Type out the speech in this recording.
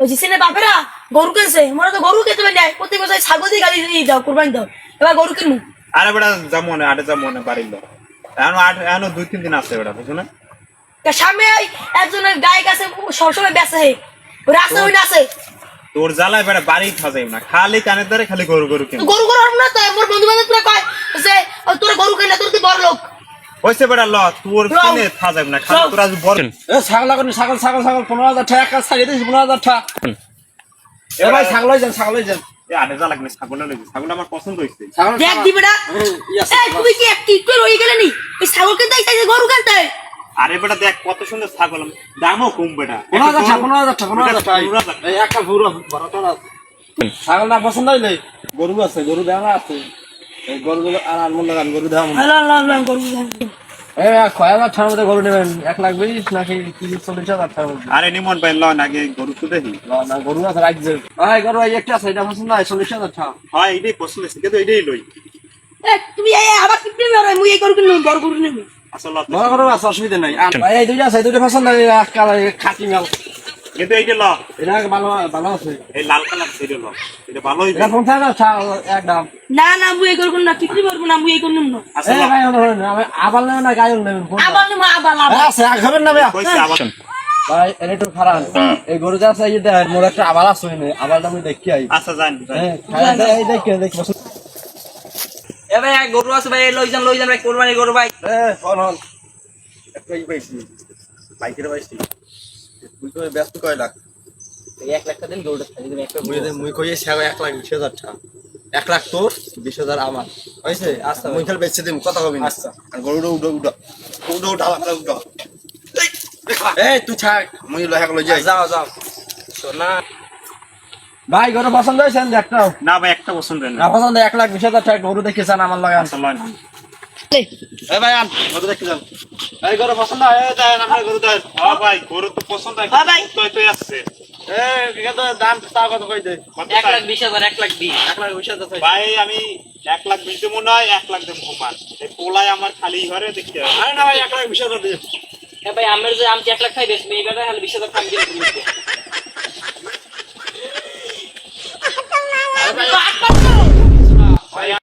বলছি সিনে বাপেরা গরু কিনছে মোরা তো গরু খেতে পারি না প্রত্যেক বছর ছাগল দিয়ে গালি দিয়ে দাও কুরবানি দাও এবার গরু কিনবো আরে বেটা যাবো না আটে যাবো না বাড়ির লোক এখনো 2-3 দিন আছে বেটা বুঝছো না সামনে ওই একজনের গায়ক আছে সবসময় বেঁচে ওই রাস্তা ওই আছে তোর জ্বালায় বেটা বাড়ি খাওয়া না খালি কানের দ্বারে খালি গরু গরু কিনে গরু গরু না তো মোর বন্ধু বান্ধব কয় যে তোর গরু কিনা তোর তুই বড় লোক হইছে বেটা ল তোর কিনে খাওয়া যাবে না খালি তোরা বড় ছাগল লাগানো ছাগল 15,000 টাকা একটা ছাগল দিয়েছি 15,000 টাকা ভাই ছাগল যান এ আটে যা লাগবে ছাগল লাগবে ছাগল আমার পছন্দ হইছে ছাগল দেখ দিবে না এই তুমি কি একটি করে রয়ে গেলে নি এই ছাগল কিনতে চাইছে গরু কিনতে আরে বেটা দেখ কত সুন্দর ছাগল দামও কম বেটা 15,000 টাকা এই একটা পুরো বড়টা আছে ছাগল না পছন্দ হইলে গরু আছে গরু দেওয়া আছে এই গরুগুলো আর আলমন লাগান গরু দেওয়া আল্লাহ গরু এই 6,000 টাকার মধ্যে গরু নেবেন 1,20,000 নাকি 30-40,000 টাকার মধ্যে আরে নিমন ভাই ল আগে গরু তো দেখি না গরু আছে রাখছে ভাই গরু এই একটা আছে এটা পছন্দ হয় 40,000 টাকা হয় এটাই পছন্দ হয়েছে কিন্তু এটাই লই তুমি এই আবার কি প্রেমে মুই এই গরু কিনবো বড় গরু নেব আসলে বড় গরু আছে অসুবিধা নাই আর ভাই এই দুইটা আছে দুইটা পছন্দ হয় খাটি মাল কিন্তু এইটা ল এটা ভালো ভালো আছে এই লাল কালার সেটা ল এটা ভালোই এটা 50,000 টাকা একদম না মুই এই গরু কিনব না বিক্রি করব না মুই এই গরু নেব আসলে এই ভাই আমি আবাল নেবেন না গায়ল নেবেন আবার নেব আবার আছে খাবেন না ভাই কইছে আবার ভাই এটা একটু খারাপ এই গরু যা আছে এই দেখ মোর একটা আবাল আছে আবালটা আমি দেখি আই আচ্ছা জান হ্যাঁ এই দেখ এ ভাই এক গরু আছে ভাই লই যান ভাই কোরবানি গরু ভাই ফোন হল একটাই পাইছি বাইকের পাইছি তুই তো ব্যস্ত কয় লাখ 1 লাখ টাকা দিন গরুটা খাই দিবেন একটা মুই কই 1,20,000 টাকা 1 লাখ তোর 20,000 আমার হইছে আচ্ছা মুই খালি বেচে দিম কথা কবি না আচ্ছা আর গরুটা উড়ো উড়ো এই তুই থাক মুই লই যাই যাও সোনা ভাই গরু পছন্দ হইছে দেখটাও না ভাই একটা পছন্দ না না পছন্দ 1,20,000 টাকা গরু দেখেছেন আমার লাগে আসলে না এই ভাই আন গরু দেখি যান এই গরু পছন্দ হয় এই দেন আপনার গরু দেন হ্যাঁ ভাই গরু তো পছন্দ হয় হ্যাঁ ভাই। তুই আসছে এই কিন্তু দাম তা কত কই দে কত 1,20,000 1,20,000 1,20,000 টাকা ভাই আমি 1,20,000 দেবো না 1,00,000 দেবো ঘুমান এই পোলায় আমার খালি ঘরে দেখতে হবে আরে না ভাই 1,20,000 দিন এ ভাই আমার যে আমি 1 লাখ খাই বেশ এই বেটা খালি 20,000 টাকা দিয়ে